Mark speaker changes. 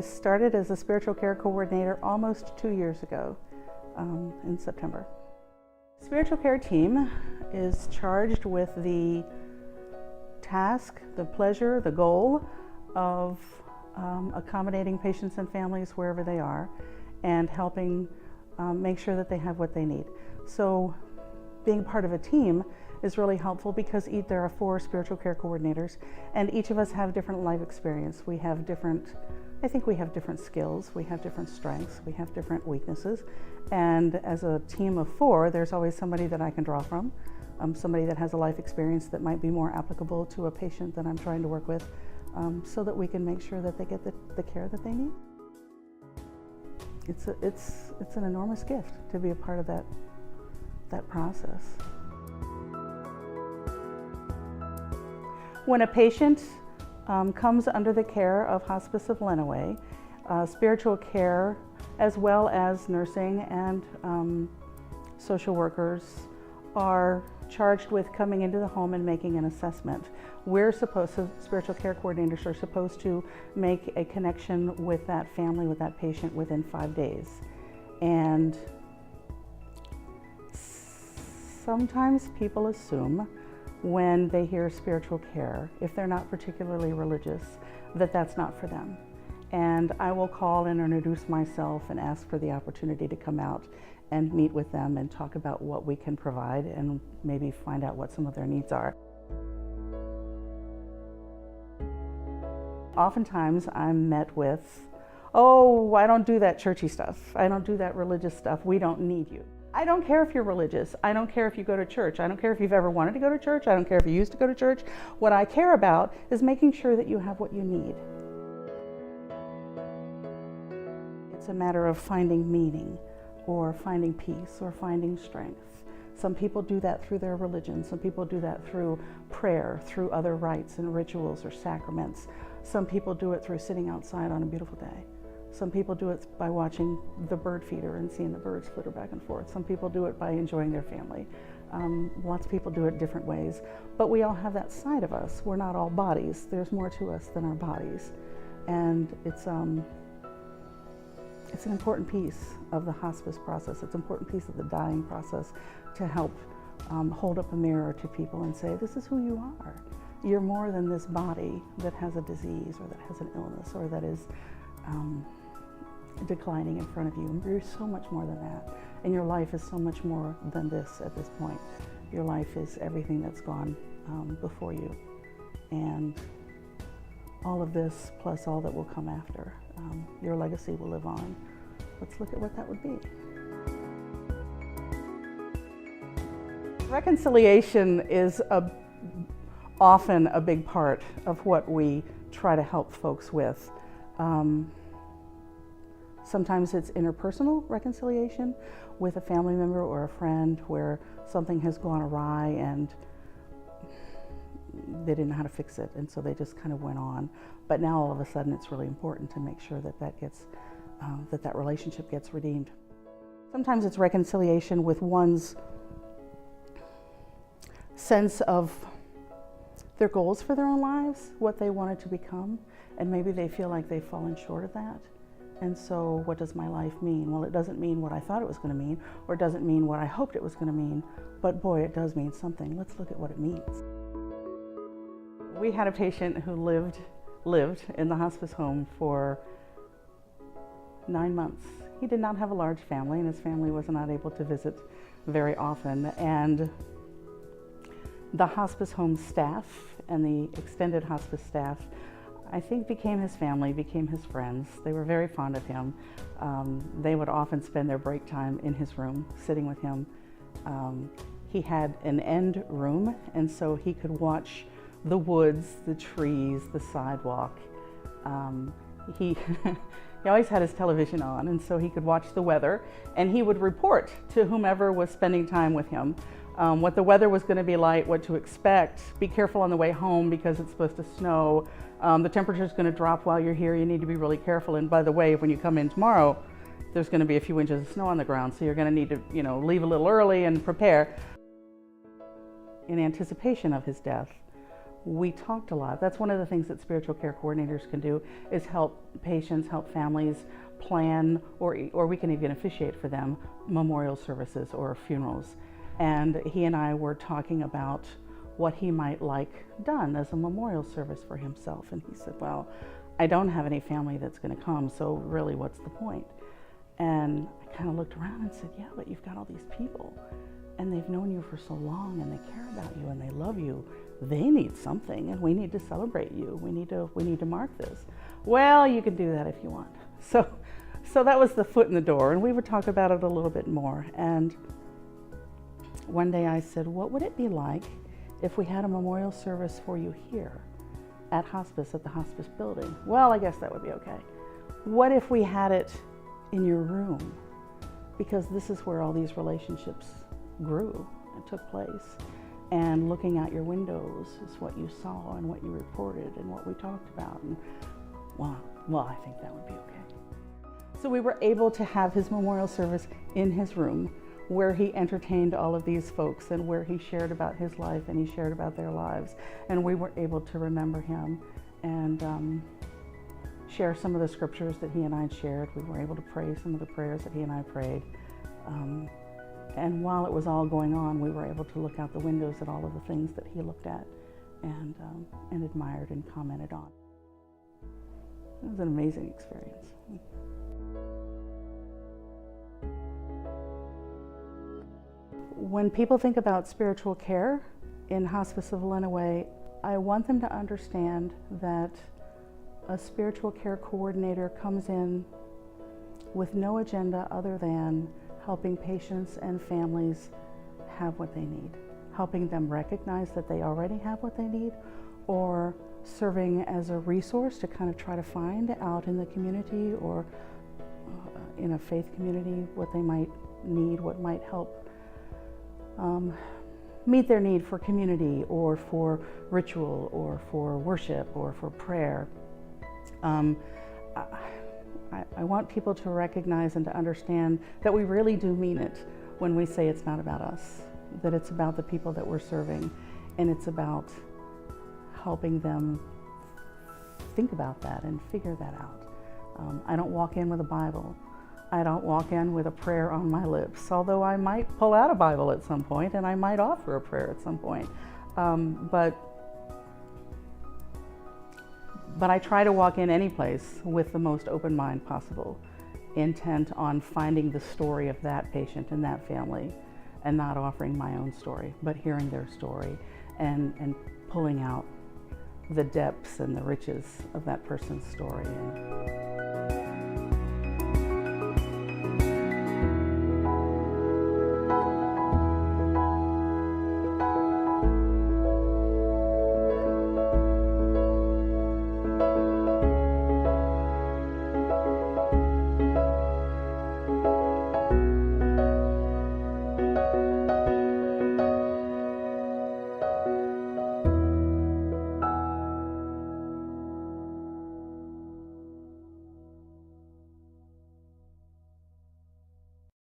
Speaker 1: started as a spiritual care coordinator almost 2 years ago in September. Spiritual care team is charged with the task, the pleasure, the goal of accommodating patients and families wherever they are and helping make sure that they have what they need. So being part of a team is really helpful because there are 4 spiritual care coordinators and each of us have different life experience. We have different, I think we have different skills, we have different strengths, we have different weaknesses. And as a team of 4, there's always somebody that I can draw from, somebody that has a life experience that might be more applicable to a patient that I'm trying to work with, so that we can make sure that they get the care that they need. It's an enormous gift to be a part of that process. When a patient comes under the care of Hospice of Lenawee, spiritual care as well as nursing and social workers are charged with coming into the home and making an assessment. Spiritual care coordinators are supposed to make a connection with that family, with that patient within 5 days. And sometimes people assume when they hear spiritual care, if they're not particularly religious, that that's not for them. And I will call and introduce myself and ask for the opportunity to come out and meet with them and talk about what we can provide and maybe find out what some of their needs are. Oftentimes I'm met with, "Oh, I don't do that churchy stuff. I don't do that religious stuff. We don't need you." I don't care if you're religious. I don't care if you go to church. I don't care if you've ever wanted to go to church. I don't care if you used to go to church. What I care about is making sure that you have what you need. It's a matter of finding meaning or finding peace or finding strength. Some people do that through their religion. Some people do that through prayer, through other rites and rituals or sacraments. Some people do it through sitting outside on a beautiful day. Some people do it by watching the bird feeder and seeing the birds flitter back and forth. Some people do it by enjoying their family. Lots of people do it different ways. But we all have that side of us. We're not all bodies. There's more to us than our bodies. And it's an important piece of the hospice process. It's an important piece of the dying process to help hold up a mirror to people and say, this is who you are. You're more than this body that has a disease or that has an illness or that is declining in front of you. You're so much more than that. And your life is so much more than this at this point. Your life is everything that's gone before you. And all of this plus all that will come after. Your legacy will live on. Let's look at what that would be. Reconciliation is often a big part of what we try to help folks with. Sometimes it's interpersonal reconciliation with a family member or a friend where something has gone awry and they didn't know how to fix it, and so they just kind of went on. But now all of a sudden it's really important to make sure that that relationship gets redeemed. Sometimes it's reconciliation with one's sense of their goals for their own lives, what they wanted to become, and maybe they feel like they've fallen short of that. And so what does my life mean? Well, it doesn't mean what I thought it was going to mean, or it doesn't mean what I hoped it was going to mean, but boy, it does mean something. Let's look at what it means. We had a patient who lived in the hospice home for 9 months. He did not have a large family, and his family was not able to visit very often. And the hospice home staff and the extended hospice staff, I think, became his family, became his friends. They were very fond of him. They would often spend their break time in his room, sitting with him. He had an end room, and so he could watch the woods, the trees, the sidewalk. He always had his television on, and so he could watch the weather, and he would report to whomever was spending time with him what the weather was going to be like, what to expect. Be careful on the way home because it's supposed to snow. The temperature is going to drop while you're here. You need to be really careful. And by the way, when you come in tomorrow, there's going to be a few inches of snow on the ground, so you're going to need to, leave a little early and prepare. In anticipation of his death, we talked a lot. That's one of the things that spiritual care coordinators can do, is help patients, help families plan, or we can even officiate for them, memorial services or funerals. And he and I were talking about what he might like done as a memorial service for himself. And he said, well, I don't have any family that's going to come, so really what's the point? And I kind of looked around and said, yeah, but you've got all these people and they've known you for so long and they care about you and they love you. They need something and we need to celebrate you. We need to mark this. Well, you can do that if you want. So that was the foot in the door, and we would talk about it a little bit more. And one day I said, what would it be like if we had a memorial service for you here at hospice, at the hospice building? Well, I guess that would be okay. What if we had it in your room? Because this is where all these relationships grew and took place. And looking out your windows is what you saw and what you reported and what we talked about. And well, I think that would be okay. So we were able to have his memorial service in his room, where he entertained all of these folks and where he shared about his life and he shared about their lives. And we were able to remember him and share some of the scriptures that he and I shared. We were able to pray some of the prayers that he and I prayed. And while it was all going on, we were able to look out the windows at all of the things that he looked at and admired and commented on. It was an amazing experience. When people think about spiritual care in Hospice of Lenawee, I want them to understand that a spiritual care coordinator comes in with no agenda other than helping patients and families have what they need, helping them recognize that they already have what they need, or serving as a resource to kind of try to find out in the community or in a faith community what they might need, what might help meet their need for community or for ritual or for worship or for prayer. I want people to recognize and to understand that we really do mean it when we say it's not about us, that it's about the people that we're serving, and it's about helping them think about that and figure that out. I don't walk in with a Bible. I don't walk in with a prayer on my lips, although I might pull out a Bible at some point and I might offer a prayer at some point. But I try to walk in any place with the most open mind possible, intent on finding the story of that patient and that family, and not offering my own story, but hearing their story and pulling out the depths and the riches of that person's story.